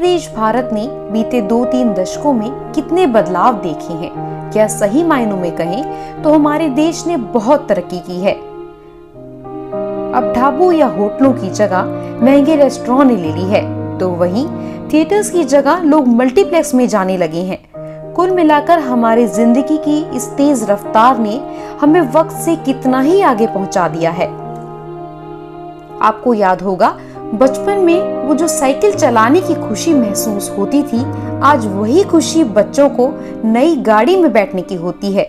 देश भारत ने बीते 2-3 दशकों में कितने बदलाव देखे हैं। क्या सही मायनों में कहें तो हमारे देश ने बहुत तरक्की की है। अब ढाबों या होटलों की जगह महंगे रेस्टोरेंट ने ले ली है, तो वहीं थिएटर्स की जगह लोग मल्टीप्लेक्स में जाने लगे हैं। कुल मिलाकर हमारी जिंदगी की इस तेज रफ्तार ने हमें वक्त से कितना ही आगे पहुंचा दिया है। आपको याद होगा बचपन में वो जो साइकिल चलाने की खुशी महसूस होती थी, आज वही खुशी बच्चों को नई गाड़ी में बैठने की होती है।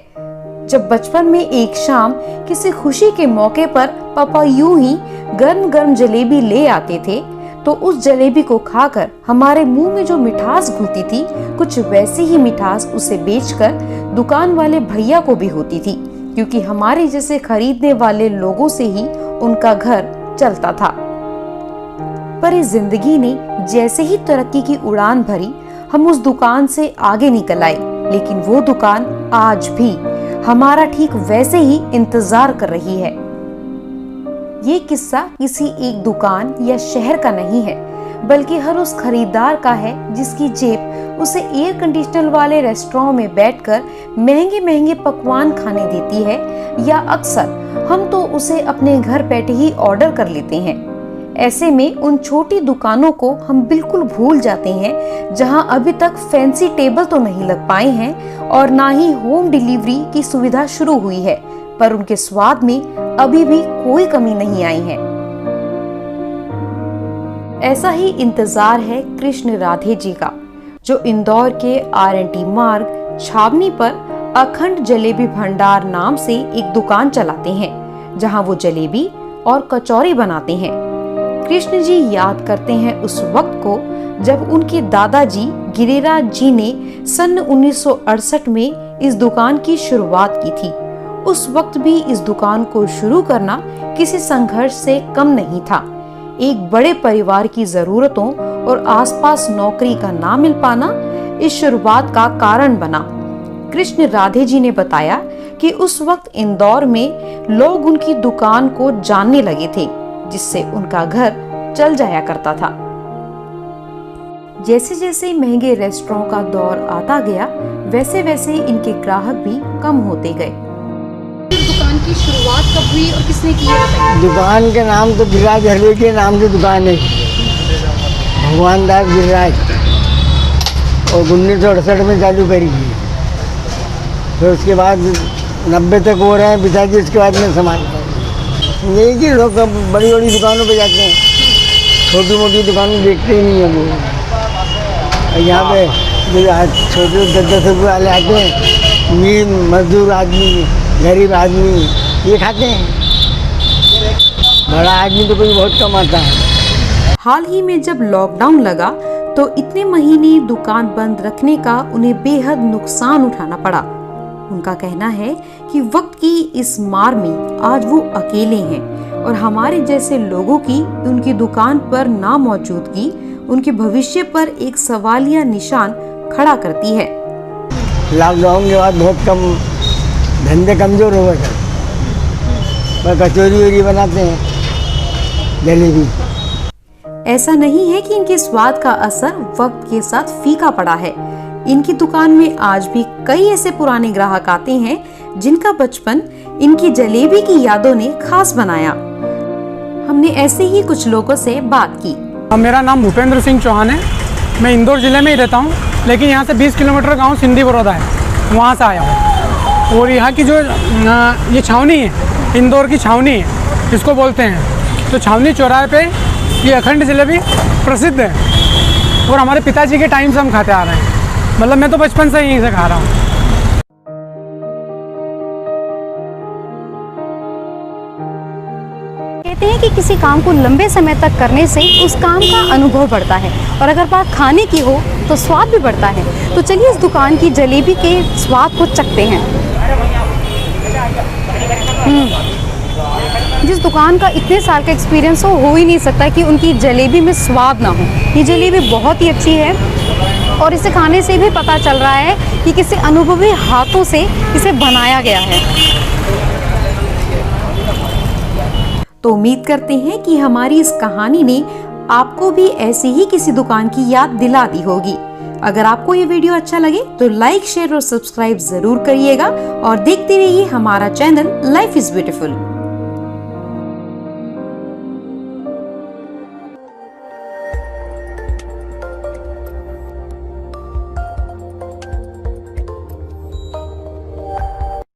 जब बचपन में एक शाम किसी खुशी के मौके पर पापा यूं ही गर्म गर्म जलेबी ले आते थे, तो उस जलेबी को खाकर हमारे मुंह में जो मिठास घुलती थी, कुछ वैसी ही मिठास उसे बेचकर दुकान वाले भैया को भी होती थी, क्योंकि हमारे जैसे खरीदने वाले लोगों से ही उनका घर चलता था। पर इस जिंदगी ने जैसे ही तरक्की की उड़ान भरी, हम उस दुकान से आगे निकल आए, लेकिन वो दुकान आज भी हमारा ठीक वैसे ही इंतजार कर रही है। ये किस्सा किसी एक दुकान या शहर का नहीं है, बल्कि हर उस खरीदार का है जिसकी जेब उसे एयर कंडीशनर वाले रेस्टोरेंट में बैठकर महंगे महंगे पकवान खाने देती है, या अक्सर हम तो उसे अपने घर बैठे ही ऑर्डर कर लेते हैं। ऐसे में उन छोटी दुकानों को हम बिल्कुल भूल जाते हैं, जहां अभी तक फैंसी टेबल तो नहीं लग पाए हैं और ना ही होम डिलीवरी की सुविधा शुरू हुई है, पर उनके स्वाद में अभी भी कोई कमी नहीं आई है। ऐसा ही इंतजार है कृष्ण राधे जी का, जो इंदौर के R&T मार्ग छावनी पर अखंड जलेबी भंडार नाम से एक दुकान चलाते हैं, जहां वो जलेबी और कचौरी बनाते हैं। कृष्ण जी याद करते हैं उस वक्त को जब उनके दादाजी गिरिराज जी ने सन 1968 में इस दुकान की शुरुआत की थी। उस वक्त भी इस दुकान को शुरू करना किसी संघर्ष से कम नहीं था। एक बड़े परिवार की जरूरतों और आसपास नौकरी का ना मिल पाना इस शुरुआत का कारण बना। कृष्ण राधे जी ने बताया कि उस वक्त इंदौर में लोग उनकी दुकान को जानने लगे थे, जिससे उनका घर चल जाया करता था। जैसे जैसे महंगे रेस्टोरेंट का दौर आता गया, वैसे वैसे इनके ग्राहक भी कम होते गए। दुकान की शुरुआत कब हुई और किसने की है? दुकान के नाम तो गिरिराज हलवे के नाम से दुकान है, भगवान दास गिरिराज, और 1968 में चालू करी थी। फिर उसके बाद 90 तक हो रहे हैं पिताजी, उसके बाद में संभालते हैं। यही कि लोग अब बड़ी बड़ी दुकानों पे जाते हैं, छोटी मोटी दुकानों देखते ही नहीं है वो। यहाँ पे जो छोटे 10-10 रुपये वाले आते हैं, मीर मजदूर आदमी, गरीब आदमी ये खाते हैं, बड़ा आदमी तो कोई बहुत कम आता है। हाल ही में जब लॉकडाउन लगा तो इतने महीने दुकान बंद रखने का उन्हें बेहद नुकसान उठाना पड़ा। उनका कहना है कि वक्त की इस मार में आज वो अकेले हैं और हमारे जैसे लोगों की उनकी दुकान पर ना मौजूदगी उनके भविष्य पर एक सवालिया निशान खड़ा करती है। लॉकडाउन के बाद बहुत कम धंधे कमजोर हो गए, पर कचौरी वचौरी बनाते हैं, जलेबी। ऐसा नहीं है कि इनके स्वाद का असर वक्त के साथ फीका पड़ा है। इनकी दुकान में आज भी कई ऐसे पुराने ग्राहक आते हैं जिनका बचपन इनकी जलेबी की यादों ने खास बनाया। हमने ऐसे ही कुछ लोगों से बात की। मेरा नाम भूपेंद्र सिंह चौहान है, मैं इंदौर जिले में ही रहता हूँ, लेकिन यहाँ से 20 किलोमीटर गांव सिंधी बड़ौदा है, वहाँ से आया हूँ। और यहाँ की जो ये छावनी है, इंदौर की छावनी है इसको बोलते हैं, तो छावनी चौराहे पे ये अखंड जलेबी प्रसिद्ध है और हमारे पिताजी के टाइम से हम खाते आ रहे हैं, मतलब मैं तो बचपन से यहीं से खा रहा हूँ। कहते हैं कि किसी काम को लंबे समय तक करने से उस काम का अनुभव बढ़ता है, और अगर बात खाने की हो तो स्वाद भी बढ़ता है। तो चलिए इस दुकान की जलेबी के स्वाद को चखते हैं। जिस दुकान का इतने साल का एक्सपीरियंस हो ही नहीं सकता कि उनकी जलेबी में स्वाद ना हो। ये जलेबी बहुत ही अच्छी है और इसे खाने से भी पता चल रहा है कि किसी अनुभवी हाथों से इसे बनाया गया है। तो उम्मीद करते हैं कि हमारी इस कहानी ने आपको भी ऐसी ही किसी दुकान की याद दिला दी होगी। अगर आपको ये वीडियो अच्छा लगे तो लाइक, शेयर और सब्सक्राइब जरूर करिएगा और देखते रहिए हमारा चैनल लाइफ इज ब्यूटीफुल।